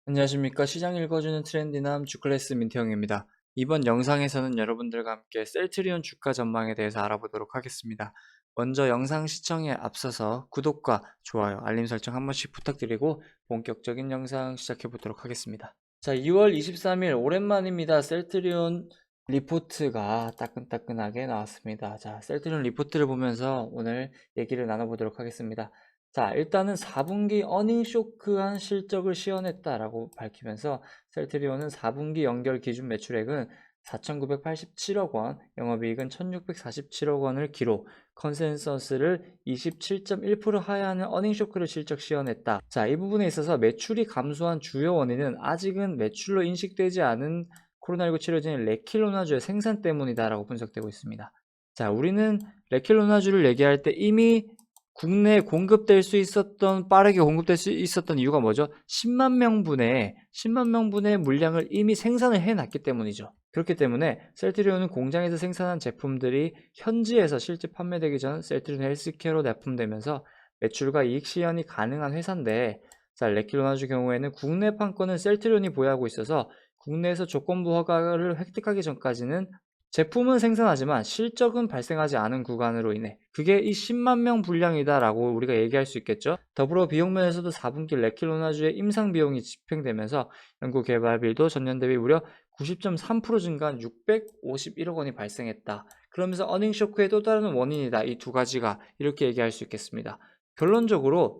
안녕하십니까. 시장 읽어주는 트렌디남 주클래스 민태형입니다. 이번 영상에서는 여러분들과 함께 셀트리온 주가 전망에 대해서 알아보도록 하겠습니다. 먼저 영상 시청에 앞서서 구독과 좋아요, 알림 설정 한 번씩 부탁드리고 본격적인 영상 시작해 보도록 하겠습니다. 자, 2월 23일 오랜만입니다. 셀트리온 리포트가 따끈따끈하게 나왔습니다. 자, 셀트리온 리포트를 보면서 오늘 얘기를 나눠보도록 하겠습니다. 자, 일단은 4분기 어닝 쇼크한 실적을 시현했다라고 밝히면서 셀트리온은 4분기 연결 기준 매출액은 4,987억 원, 영업이익은 1,647억 원을 기록, 컨센서스를 27.1% 하회하는 어닝 쇼크를 실적 시현했다. 자, 이 부분에 있어서 매출이 감소한 주요 원인은 아직은 매출로 인식되지 않은 코로나19 치료 중인 레킬로나주의 생산 때문이다라고 분석되고 있습니다. 자, 우리는 레킬로나주를 얘기할 때 이미 국내에 공급될 수 있었던, 빠르게 공급될 수 있었던 이유가 뭐죠? 10만 명분의 물량을 이미 생산을 해놨기 때문이죠. 그렇기 때문에 셀트리온은 공장에서 생산한 제품들이 현지에서 실제 판매되기 전 셀트리온 헬스케어로 납품되면서 매출과 이익 실현이 가능한 회사인데, 자, 레킬로나주 경우에는 국내 판권은 셀트리온이 보유하고 있어서 국내에서 조건부 허가를 획득하기 전까지는 제품은 생산하지만 실적은 발생하지 않은 구간으로 인해 그게 이 10만 명 분량이다라고 우리가 얘기할 수 있겠죠. 더불어 비용 면에서도 4분기 레킬로나주의 임상 비용이 집행되면서 연구 개발비도 전년 대비 무려 90.3% 증가한 651억 원이 발생했다. 그러면서 어닝 쇼크의 또 다른 원인이다. 이 두 가지가 이렇게 얘기할 수 있겠습니다. 결론적으로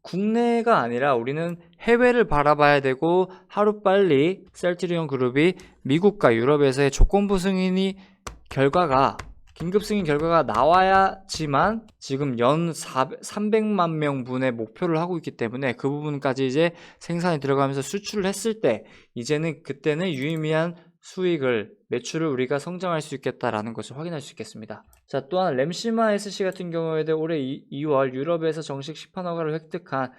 국내가 아니라 우리는 해외를 바라봐야 되고, 하루빨리 셀트리온 그룹이 미국과 유럽에서의 조건부 승인이 결과가 긴급 승인 결과가 나와야지만 지금 연 300만 명분의 목표를 하고 있기 때문에 그 부분까지 이제 생산이 들어가면서 수출을 했을 때 이제는 그때는 유의미한 수익을, 매출을 우리가 성장할 수 있겠다라는 것을 확인할 수 있겠습니다. 자, 또한 램시마 SC 같은 경우에도 올해 2월 유럽에서 정식 시판 허가를 획득한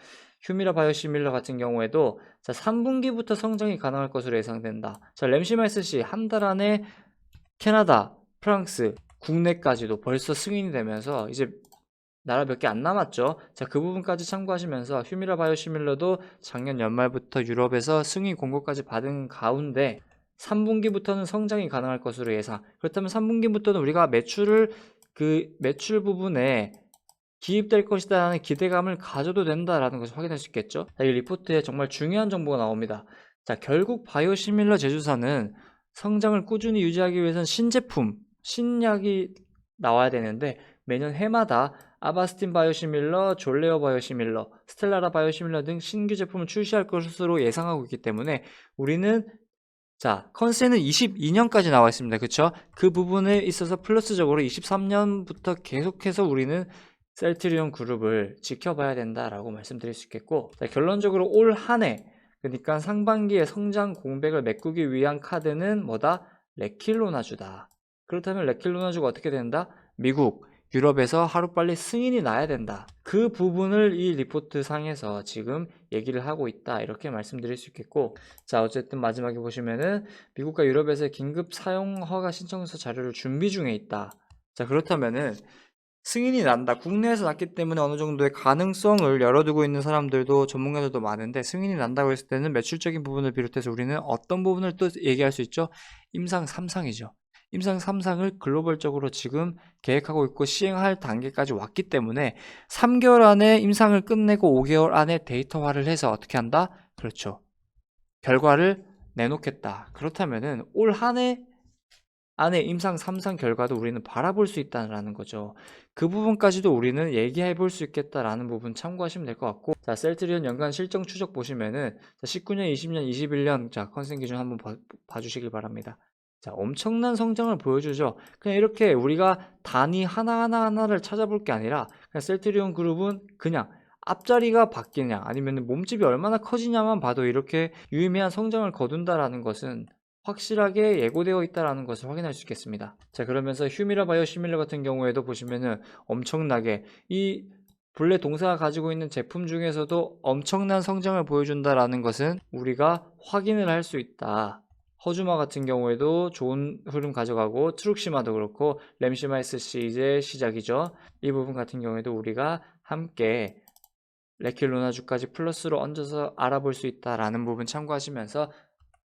휴미라 바이오시밀러 같은 경우에도 자, 3분기부터 성장이 가능할 것으로 예상된다. 자, 램시마 SC 한 달 안에 캐나다, 프랑스, 국내까지도 벌써 승인이 되면서 이제 나라 몇 개 안 남았죠. 자, 그 부분까지 참고하시면서 휴미라 바이오시밀러도 작년 연말부터 유럽에서 승인 공고까지 받은 가운데 3분기부터는 성장이 가능할 것으로 예상. 그렇다면 3분기부터는 우리가 매출 부분에 기입될 것이다라는 기대감을 가져도 된다라는 것을 확인할 수 있겠죠. 자, 이 리포트에 정말 중요한 정보가 나옵니다. 자, 결국 바이오시밀러 제조사는 성장을 꾸준히 유지하기 위해서는 신제품, 신약이 나와야 되는데 매년 해마다 아바스틴 바이오시밀러, 졸레오 바이오시밀러, 스텔라라 바이오시밀러 등 신규 제품을 출시할 것으로 예상하고 있기 때문에 우리는, 자, 컨센은 22년까지 나와 있습니다. 그쵸? 그 부분에 있어서 플러스적으로 23년부터 계속해서 우리는 셀트리온 그룹을 지켜봐야 된다라고 말씀드릴 수 있겠고, 자, 결론적으로 올 한 해, 그러니까 상반기에 성장 공백을 메꾸기 위한 카드는 뭐다? 레킬로나주다. 그렇다면 레킬로나주가 어떻게 된다? 미국, 유럽에서 하루빨리 승인이 나야 된다. 그 부분을 이 리포트 상에서 지금 얘기를 하고 있다. 이렇게 말씀드릴 수 있겠고, 자, 어쨌든 마지막에 보시면은 미국과 유럽에서 긴급 사용 허가 신청서 자료를 준비 중에 있다. 자, 그렇다면은 승인이 난다. 국내에서 났기 때문에 어느 정도의 가능성을 열어두고 있는 사람들도, 전문가들도 많은데, 승인이 난다고 했을 때는 매출적인 부분을 비롯해서 우리는 어떤 부분을 또 얘기할 수 있죠? 임상 3상이죠. 임상 3상을 글로벌적으로 지금 계획하고 있고 시행할 단계까지 왔기 때문에 3개월 안에 임상을 끝내고 5개월 안에 데이터화를 해서 어떻게 한다? 그렇죠. 결과를 내놓겠다. 그렇다면은 올 한 해 안에 임상 3상 결과도 우리는 바라볼 수 있다는 거죠. 그 부분까지도 우리는 얘기해 볼 수 있겠다라는 부분 참고하시면 될 것 같고, 자, 셀트리온 연간 실적 추적 보시면은 19년, 20년, 21년, 자, 컨센 기준 한번 봐주시길 바랍니다. 자, 엄청난 성장을 보여주죠. 그냥 이렇게 우리가 단위 하나를 찾아볼 게 아니라 그냥 셀트리온 그룹은 그냥 앞자리가 바뀌냐 아니면 몸집이 얼마나 커지냐만 봐도 이렇게 유의미한 성장을 거둔다라는 것은 확실하게 예고되어 있다는 것을 확인할 수 있겠습니다. 자, 그러면서 휴미라 바이오시밀러 같은 경우에도 보시면은 엄청나게 이 본래 동사가 가지고 있는 제품 중에서도 엄청난 성장을 보여준다라는 것은 우리가 확인을 할 수 있다. 허주마 같은 경우에도 좋은 흐름 가져가고, 트룩시마도 그렇고, 램시마 SC 이제 시작이죠. 이 부분 같은 경우에도 우리가 함께 레킬로나주까지 플러스로 얹어서 알아볼 수 있다라는 부분 참고하시면서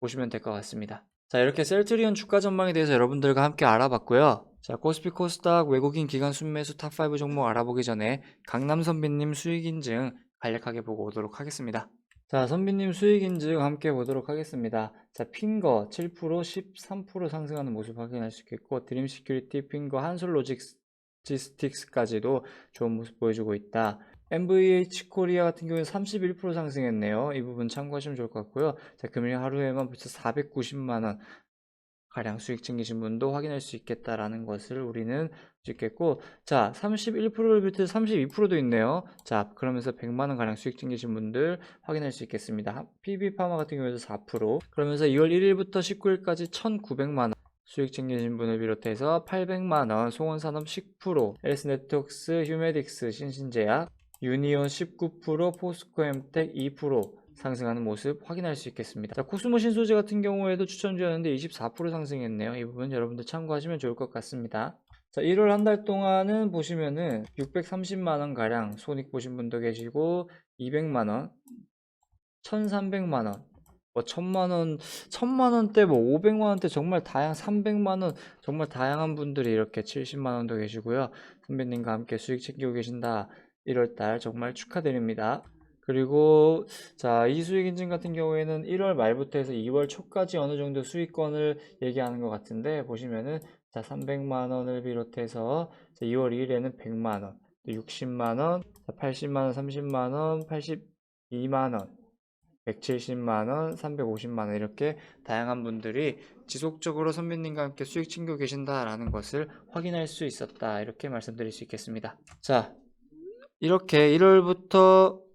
보시면 될 것 같습니다. 자, 이렇게 셀트리온 주가 전망에 대해서 여러분들과 함께 알아봤고요. 자, 코스피 코스닥 외국인 기관 순매수 탑5 종목 알아보기 전에 강남 선비님 수익 인증 간략하게 보고 오도록 하겠습니다. 자, 선비님 수익 인증 함께 보도록 하겠습니다. 자, 핑거 7%, 13% 상승하는 모습 확인할 수 있겠고, 드림 시큐리티, 핑거, 한솔 로지스틱스까지도 좋은 모습 보여주고 있다. MVH 코리아 같은 경우는 31% 상승했네요. 이 부분 참고하시면 좋을 것 같고요. 자, 금일 하루에만 벌써 490만원 가량 수익 챙기신 분도 확인할 수 있겠다라는 것을 우리는 찍겠고, 자, 31%를 비롯해서 32%도 있네요. 자, 그러면서 100만원 가량 수익 챙기신 분들 확인할 수 있겠습니다. PB파마 같은 경우에도 4%, 그러면서 2월 1일부터 19일까지 1900만원 수익 챙기신 분을 비롯해서 800만원, 송원산업 10%, LS네트웍스, 휴메딕스, 신신제약, 유니온 19%, 포스코엠텍 2% 상승하는 모습 확인할 수 있겠습니다. 자, 코스모 신소재 같은 경우에도 추천주였는데 24% 상승했네요. 이 부분 여러분들 참고하시면 좋을 것 같습니다. 자, 1월 한 달 동안은 보시면은 630만원 가량 손익 보신 분도 계시고, 200만원, 1300만원, 뭐 1000만원대, 뭐 500만원대, 정말 300만원, 정말 다양한 분들이 이렇게 70만원도 계시고요. 선배님과 함께 수익 챙기고 계신다. 1월달 정말 축하드립니다. 그리고 자, 이 수익 인증 같은 경우에는 1월 말부터 해서 2월 초까지 어느 정도 수익권을 얘기하는 것 같은데, 보시면은 자, 300만원을 비롯해서 자, 2월 2일에는 100만원, 60만원, 80만원, 30만원, 82만원, 170만원, 350만원 이렇게 다양한 분들이 지속적으로 선배님과 함께 수익 챙기고 계신다라는 것을 확인할 수 있었다, 이렇게 말씀드릴 수 있겠습니다. 자, 이렇게 1월부터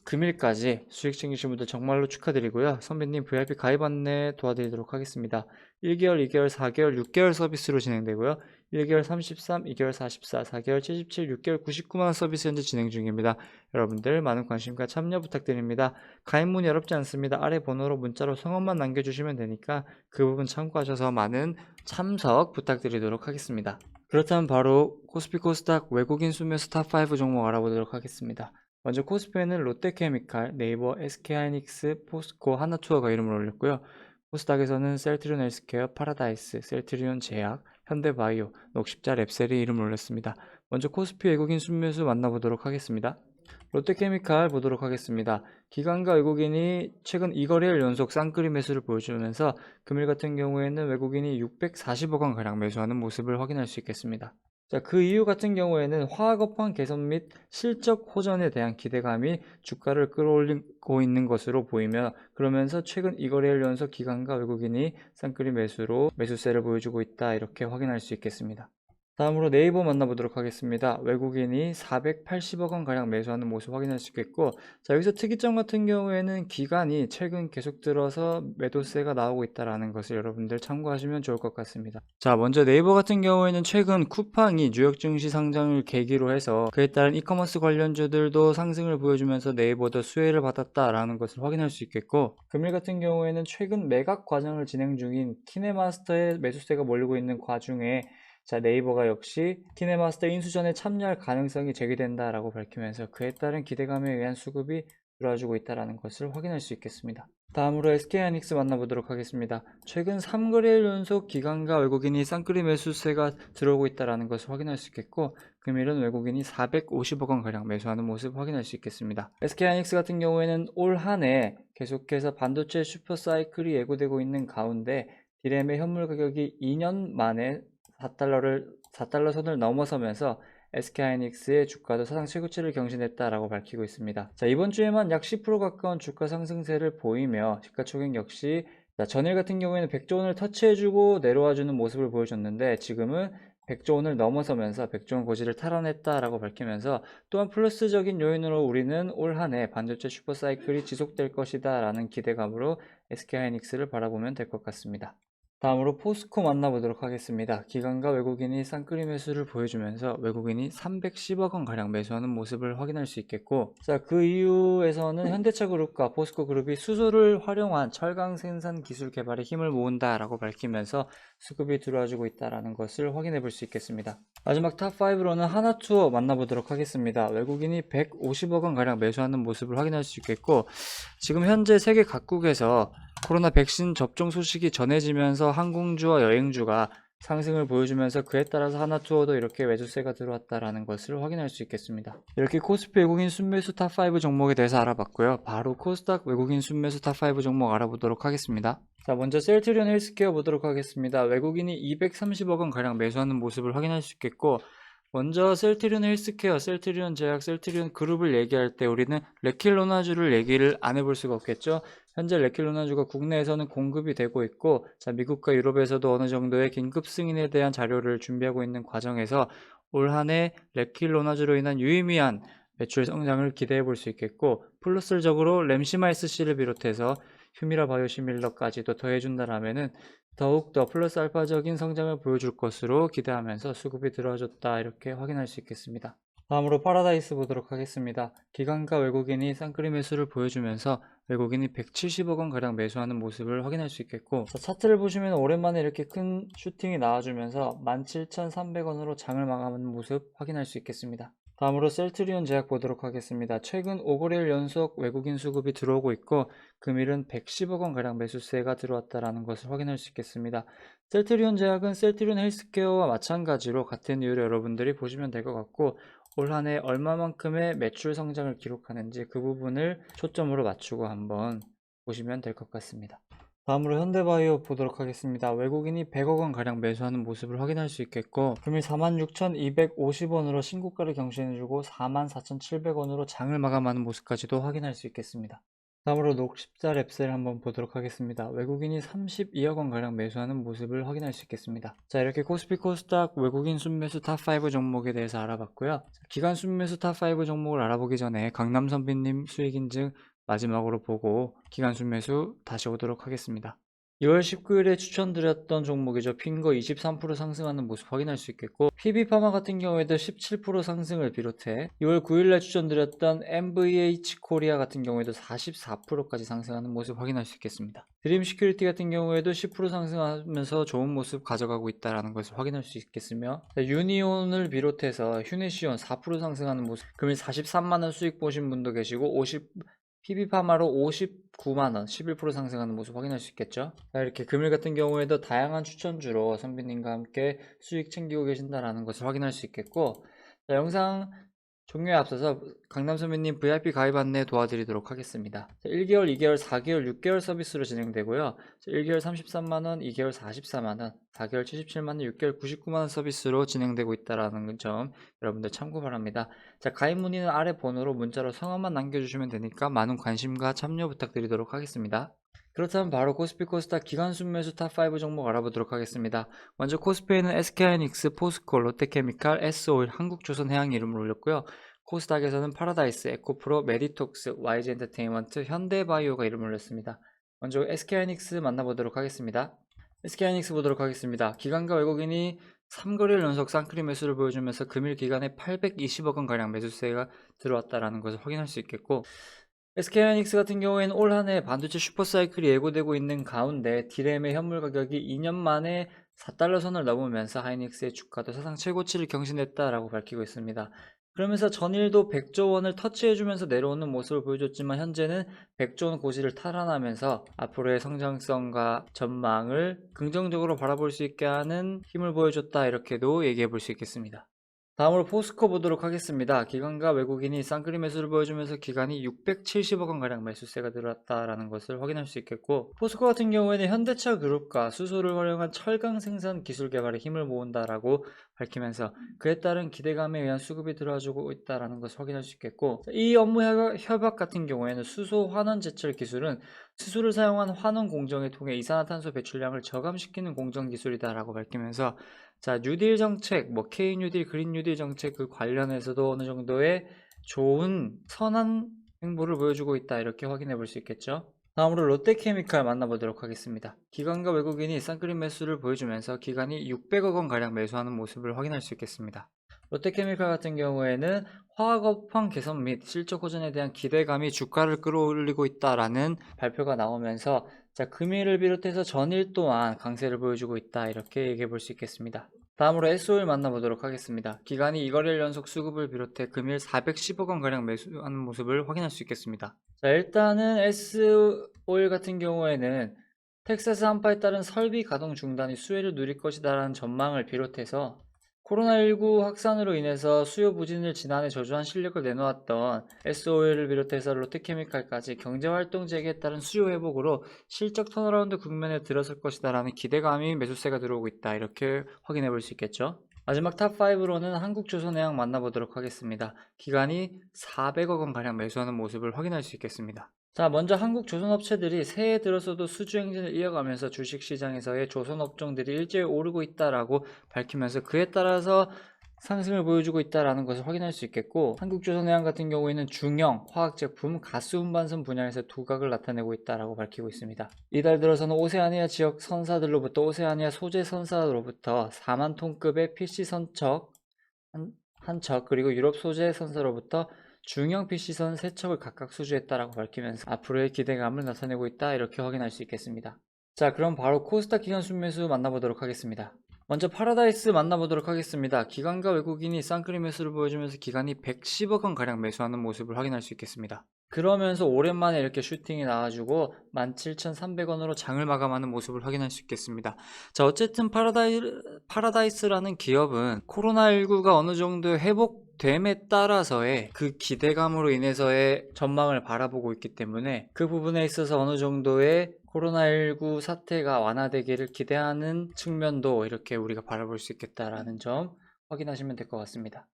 금일까지 수익 챙기신 분들 정말로 축하드리고요. 선배님 VIP 가입 안내 도와드리도록 하겠습니다. 1개월, 2개월, 4개월, 6개월 서비스로 진행되고요. 1개월 33, 2개월 44, 4개월 77, 6개월 99만원 서비스 현재 진행 중입니다. 여러분들 많은 관심과 참여 부탁드립니다. 가입 문이 어렵지 않습니다. 아래 번호로 문자로 성함만 남겨주시면 되니까 그 부분 참고하셔서 많은 참석 부탁드리도록 하겠습니다. 그렇다면 바로 코스피 코스닥 외국인 순매수 탑5 종목 알아보도록 하겠습니다. 먼저 코스피에는 롯데케미칼, 네이버, SK하이닉스, 포스코, 하나투어가 이름을 올렸고요. 코스닥에서는 셀트리온 헬스케어, 파라다이스, 셀트리온 제약, 현대바이오, 녹십자, 랩셀이 이름을 올렸습니다. 먼저 코스피 외국인 순매수 만나보도록 하겠습니다. 롯데케미칼 보도록 하겠습니다. 기관과 외국인이 최근 2거래일 연속 쌍끌이 매수를 보여주면서 금일 같은 경우에는 외국인이 640억원 가량 매수하는 모습을 확인할 수 있겠습니다. 자, 그 이유 같은 경우에는 화학업황 개선 및 실적 호전에 대한 기대감이 주가를 끌어올리고 있는 것으로 보이며, 그러면서 최근 2거래일 연속 기관과 외국인이 쌍끌이 매수로 매수세를 보여주고 있다, 이렇게 확인할 수 있겠습니다. 다음으로 네이버 만나보도록 하겠습니다. 외국인이 480억원 가량 매수하는 모습 확인할 수 있겠고, 자, 여기서 특이점 같은 경우에는 기관이 최근 계속 들어서 매도세가 나오고 있다는 것을 여러분들 참고하시면 좋을 것 같습니다. 자, 먼저 네이버 같은 경우에는 최근 쿠팡이 뉴욕 증시 상장을 계기로 해서 그에 따른 이커머스 관련주들도 상승을 보여주면서 네이버도 수혜를 받았다라는 것을 확인할 수 있겠고, 금일 같은 경우에는 최근 매각 과정을 진행 중인 키네마스터의 매수세가 몰리고 있는 과중에 자, 네이버가 역시 키네마스터 인수전에 참여할 가능성이 제기된다라고 밝히면서 그에 따른 기대감에 의한 수급이 들어와주고 있다는 것을 확인할 수 있겠습니다. 다음으로 SK하이닉스 만나보도록 하겠습니다. 최근 3거래일 연속 기관과 외국인이 쌍끌이 매수세가 들어오고 있다는 것을 확인할 수 있겠고, 금일은 외국인이 450억원 가량 매수하는 모습 확인할 수 있겠습니다. SK하이닉스 같은 경우에는 올 한 해 계속해서 반도체 슈퍼사이클이 예고되고 있는 가운데 디램의 현물 가격이 2년 만에 4달러 선을 넘어서면서 SK하이닉스의 주가도 사상 최고치를 경신했다라고 밝히고 있습니다. 자, 이번 주에만 약 10% 가까운 주가 상승세를 보이며 시가총액 역시 전일 같은 경우에는 100조 원을 터치해주고 내려와주는 모습을 보여줬는데, 지금은 100조 원을 넘어서면서 100조 원 고지를 탈환했다라고 밝히면서, 또한 플러스적인 요인으로 우리는 올 한 해 반도체 슈퍼사이클이 지속될 것이다 라는 기대감으로 SK하이닉스를 바라보면 될 것 같습니다. 다음으로 포스코 만나보도록 하겠습니다. 기관과 외국인이 쌍끌이 매수를 보여주면서 외국인이 310억 원 가량 매수하는 모습을 확인할 수 있겠고, 자, 그 이유에서는 현대차 그룹과 포스코 그룹이 수소를 활용한 철강 생산 기술 개발에 힘을 모은다라고 밝히면서 수급이 들어와주고 있다는 것을 확인해 볼 수 있겠습니다. 마지막 탑5로는 하나투어 만나보도록 하겠습니다. 외국인이 150억 원 가량 매수하는 모습을 확인할 수 있겠고, 지금 현재 세계 각국에서 코로나 백신 접종 소식이 전해지면서 항공주와 여행주가 상승을 보여주면서 그에 따라서 하나투어도 이렇게 매수세가 들어왔다라는 것을 확인할 수 있겠습니다. 이렇게 코스피 외국인 순매수 탑5 종목에 대해서 알아봤고요. 바로 코스닥 외국인 순매수 탑5 종목 알아보도록 하겠습니다. 자, 먼저 셀트리온 헬스케어 보도록 하겠습니다. 외국인이 230억 원 가량 매수하는 모습을 확인할 수 있겠고, 먼저 셀트리온 헬스케어, 셀트리온 제약, 셀트리온 그룹을 얘기할 때 우리는 레킬로나주를 얘기를 안 해볼 수가 없겠죠. 현재 레킬로나주가 국내에서는 공급이 되고 있고, 자, 미국과 유럽에서도 어느 정도의 긴급 승인에 대한 자료를 준비하고 있는 과정에서 올 한해 레킬로나주로 인한 유의미한 매출 성장을 기대해 볼 수 있겠고, 플러스적으로 램시마이스C를 비롯해서 휴미라 바이오시밀러까지도 더해준다라면은 더욱더 플러스 알파적인 성장을 보여줄 것으로 기대하면서 수급이 들어와줬다 이렇게 확인할 수 있겠습니다. 다음으로 파라다이스 보도록 하겠습니다. 기관과 외국인이 쌍끌이 매수를 보여주면서 외국인이 170억 원 가량 매수하는 모습을 확인할 수 있겠고, 자, 차트를 보시면 오랜만에 이렇게 큰 슈팅이 나와주면서 17,300원으로 장을 마감하는 모습 확인할 수 있겠습니다. 다음으로 셀트리온 제약 보도록 하겠습니다. 최근 5거래일 연속 외국인 수급이 들어오고 있고, 금일은 110억 원 가량 매수세가 들어왔다는 것을 확인할 수 있겠습니다. 셀트리온 제약은 셀트리온 헬스케어와 마찬가지로 같은 이유로 여러분들이 보시면 될 것 같고, 올 한해 얼마만큼의 매출 성장을 기록하는지 그 부분을 초점으로 맞추고 한번 보시면 될 것 같습니다. 다음으로 현대바이오 보도록 하겠습니다. 외국인이 100억 원 가량 매수하는 모습을 확인할 수 있겠고, 금일 46,250원으로 신고가를 경신해주고 44,700원으로 장을 마감하는 모습까지도 확인할 수 있겠습니다. 다음으로 녹십자 랩셀 한번 보도록 하겠습니다. 외국인이 32억 원 가량 매수하는 모습을 확인할 수 있겠습니다. 자, 이렇게 코스피 코스닥 외국인 순매수 탑5 종목에 대해서 알아봤고요. 기관 순매수 탑5 종목을 알아보기 전에 강남 선비님 수익 인증 마지막으로 보고 기간 순매수 다시 오도록 하겠습니다. 2월 19일에 추천드렸던 종목이죠. 핑거 23% 상승하는 모습 확인할 수 있겠고, PB파마 같은 경우에도 17% 상승을 비롯해 2월 9일에 추천드렸던 MVH 코리아 같은 경우에도 44%까지 상승하는 모습 확인할 수 있겠습니다. 드림 시큐리티 같은 경우에도 10% 상승하면서 좋은 모습 가져가고 있다는 것을 확인할 수 있겠으며, 유니온을 비롯해서 휴네시온 4% 상승하는 모습, 금일 43만원 수익 보신 분도 계시고 PB파마로 59만원 11% 상승하는 모습 확인할 수 있겠죠. 자, 이렇게 금일 같은 경우에도 다양한 추천주로 선비님과 함께 수익 챙기고 계신다는 것을 확인할 수 있겠고, 자, 영상 종료에 앞서서 강남 선배님 VIP 가입 안내 도와드리도록 하겠습니다. 1개월, 2개월, 4개월, 6개월 서비스로 진행되고요. 1개월 33만원, 2개월 44만원, 4개월 77만원, 6개월 99만원 서비스로 진행되고 있다는 점 여러분들 참고 바랍니다. 자, 가입 문의는 아래 번호로 문자로 성함만 남겨주시면 되니까 많은 관심과 참여 부탁드리도록 하겠습니다. 그렇다면 바로 코스피 코스닥 기관 순매수 탑5 종목 알아보도록 하겠습니다. 먼저 코스피에는 SK하이닉스, 포스코, 롯데케미칼, S오일, 한국조선해양 이름을 올렸고요. 코스닥에서는 파라다이스, 에코프로, 메디톡스, YG엔터테인먼트, 현대바이오가 이름을 올렸습니다. 먼저 SK하이닉스 만나보도록 하겠습니다. SK하이닉스 보도록 하겠습니다. 기관과 외국인이 3거래일 연속 쌍끌이 매수를 보여주면서 금일 기간에 820억 원 가량 매수세가 들어왔다는 것을 확인할 수 있겠고, SK하이닉스 같은 경우에는 올 한해 반도체 슈퍼사이클이 예고되고 있는 가운데 디램의 현물 가격이 2년 만에 4달러 선을 넘으면서 하이닉스의 주가도 사상 최고치를 경신했다라고 밝히고 있습니다. 그러면서 전일도 100조 원을 터치해주면서 내려오는 모습을 보여줬지만 현재는 100조 원 고지를 탈환하면서 앞으로의 성장성과 전망을 긍정적으로 바라볼 수 있게 하는 힘을 보여줬다 이렇게도 얘기해 볼 수 있겠습니다. 다음으로 포스코 보도록 하겠습니다. 기관과 외국인이 쌍끌이 매수를 보여주면서 기관이 670억 원 가량 매수세가 들어왔다라는 것을 확인할 수 있겠고, 포스코 같은 경우에는 현대차 그룹과 수소를 활용한 철강 생산 기술 개발에 힘을 모은다라고 밝히면서 그에 따른 기대감에 의한 수급이 들어와주고 있다라는 것을 확인할 수 있겠고, 이 업무 협약 같은 경우에는 수소 환원 제철 기술은 수소를 사용한 환원 공정을 통해 이산화탄소 배출량을 저감시키는 공정 기술이다라고 밝히면서, 자, 뉴딜 정책, K 뉴딜, 그린 뉴딜 정책 그 관련해서도 어느 정도의 좋은 선한 행보를 보여주고 있다 이렇게 확인해 볼 수 있겠죠. 다음으로 롯데케미칼 만나보도록 하겠습니다. 기관과 외국인이 쌍끌림 매수를 보여주면서 기관이 600억 원 가량 매수하는 모습을 확인할 수 있겠습니다. 롯데케미칼 같은 경우에는 화학업황 개선 및 실적 호전에 대한 기대감이 주가를 끌어올리고 있다라는 발표가 나오면서 금일을 비롯해서 전일 또한 강세를 보여주고 있다, 이렇게 얘기해 볼 수 있겠습니다. 다음으로 S오일 만나보도록 하겠습니다. 기관이 2거래일 연속 수급을 비롯해 금일 410억 원 가량 매수하는 모습을 확인할 수 있겠습니다. 일단은 S오일 같은 경우에는 텍사스 한파에 따른 설비 가동 중단이 수혜를 누릴 것이다라는 전망을 비롯해서 코로나19 확산으로 인해서 수요 부진을 지난해 저조한 실력을 내놓았던 S오일을 비롯해서 롯데케미칼까지 경제활동 재개에 따른 수요 회복으로 실적 턴어라운드 국면에 들어설 것이다라는 기대감이 매수세가 들어오고 있다, 이렇게 확인해 볼 수 있겠죠. 마지막 탑5로는 한국조선해양 만나보도록 하겠습니다. 기관이 400억 원 가량 매수하는 모습을 확인할 수 있겠습니다. 먼저 한국 조선업체들이 새해 들어서도 수주 행진을 이어가면서 주식시장에서의 조선업종들이 일제히 오르고 있다라고 밝히면서 그에 따라서 상승을 보여주고 있다는 것을 확인할 수 있겠고, 한국조선해양 같은 경우에는 중형, 화학제품, 가스 운반선 분야에서 두각을 나타내고 있다라고 밝히고 있습니다. 이달 들어서는 오세아니아 지역 선사들로부터 오세아니아 소재 선사로부터 4만 톤급의 PC 선척 한 척, 그리고 유럽 소재 선사로부터 중형 PC선 3척을 각각 수주했다라고 밝히면서 앞으로의 기대감을 나타내고 있다, 이렇게 확인할 수 있겠습니다. 그럼 바로 코스닥 기관 순매수 만나보도록 하겠습니다. 먼저 파라다이스 만나보도록 하겠습니다. 기관과 외국인이 쌍끌이 매수를 보여주면서 기관이 110억 원 가량 매수하는 모습을 확인할 수 있겠습니다. 그러면서 오랜만에 이렇게 슈팅이 나와주고 17,300원으로 장을 마감하는 모습을 확인할 수 있겠습니다. 어쨌든 파라다이스라는 기업은 코로나19가 어느 정도 회복됨에 따라서의 그 기대감으로 인해서의 전망을 바라보고 있기 때문에 그 부분에 있어서 어느 정도의 코로나19 사태가 완화되기를 기대하는 측면도 이렇게 우리가 바라볼 수 있겠다라는 점 확인하시면 될 것 같습니다.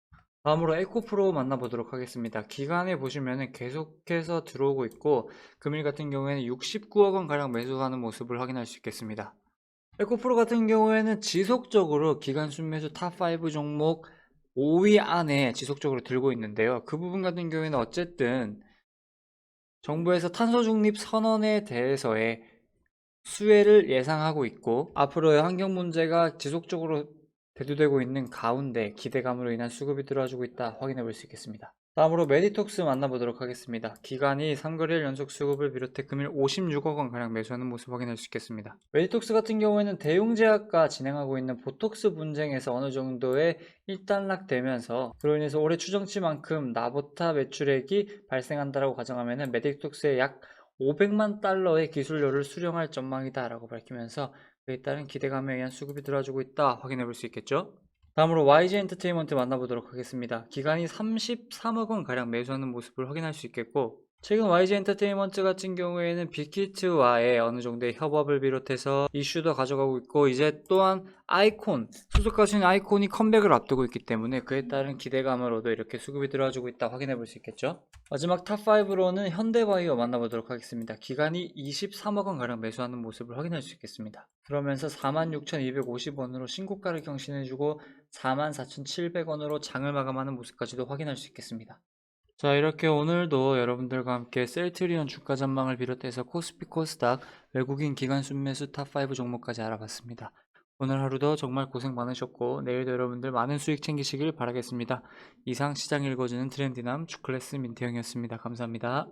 다음으로 에코프로 만나보도록 하겠습니다. 기간에 보시면 계속해서 들어오고 있고, 금일 같은 경우에는 69억 원 가량 매수하는 모습을 확인할 수 있겠습니다. 에코프로 같은 경우에는 지속적으로 기간 순매수 탑5 종목 5위 안에 지속적으로 들고 있는데요. 그 부분 같은 경우에는 어쨌든 정부에서 탄소 중립 선언에 대해서의 수혜를 예상하고 있고, 앞으로의 환경 문제가 지속적으로 대두되고 있는 가운데 기대감으로 인한 수급이 들어와주고 있다, 확인해 볼 수 있겠습니다. 다음으로 메디톡스 만나보도록 하겠습니다. 기관이 3거래일 연속 수급을 비롯해 금일 56억 원 가량 매수하는 모습 확인할 수 있겠습니다. 메디톡스 같은 경우에는 대용제약과 진행하고 있는 보톡스 분쟁에서 어느 정도의 일단락되면서 그로 인해서 올해 추정치만큼 나보타 매출액이 발생한다라고 가정하면 메디톡스의 약 500만 달러의 기술료를 수령할 전망이다 라고 밝히면서 그에 따른 기대감에 의한 수급이 들어와주고 있다, 확인해 볼 수 있겠죠. 다음으로 YG 엔터테인먼트 만나보도록 하겠습니다. 기간이 33억 원 가량 매수하는 모습을 확인할 수 있겠고, 최근 YG 엔터테인먼트 같은 경우에는 빅히트와의 어느 정도의 협업을 비롯해서 이슈도 가져가고 있고, 이제 또한 아이콘, 소속 가수인 아이콘이 컴백을 앞두고 있기 때문에 그에 따른 기대감으로도 이렇게 수급이 들어와주고 있다, 확인해 볼 수 있겠죠. 마지막 탑5로는 현대바이오 만나보도록 하겠습니다. 기간이 23억 원 가량 매수하는 모습을 확인할 수 있겠습니다. 그러면서 46,250원으로 신고가를 경신해주고 44,700원으로 장을 마감하는 모습까지도 확인할 수 있겠습니다. 이렇게 오늘도 여러분들과 함께 셀트리온 주가 전망을 비롯해서 코스피 코스닥 외국인 기관 순매수 탑5 종목까지 알아봤습니다. 오늘 하루도 정말 고생 많으셨고 내일도 여러분들 많은 수익 챙기시길 바라겠습니다. 이상 시장 읽어주는 트렌디남 주클래스 민태형이었습니다. 감사합니다.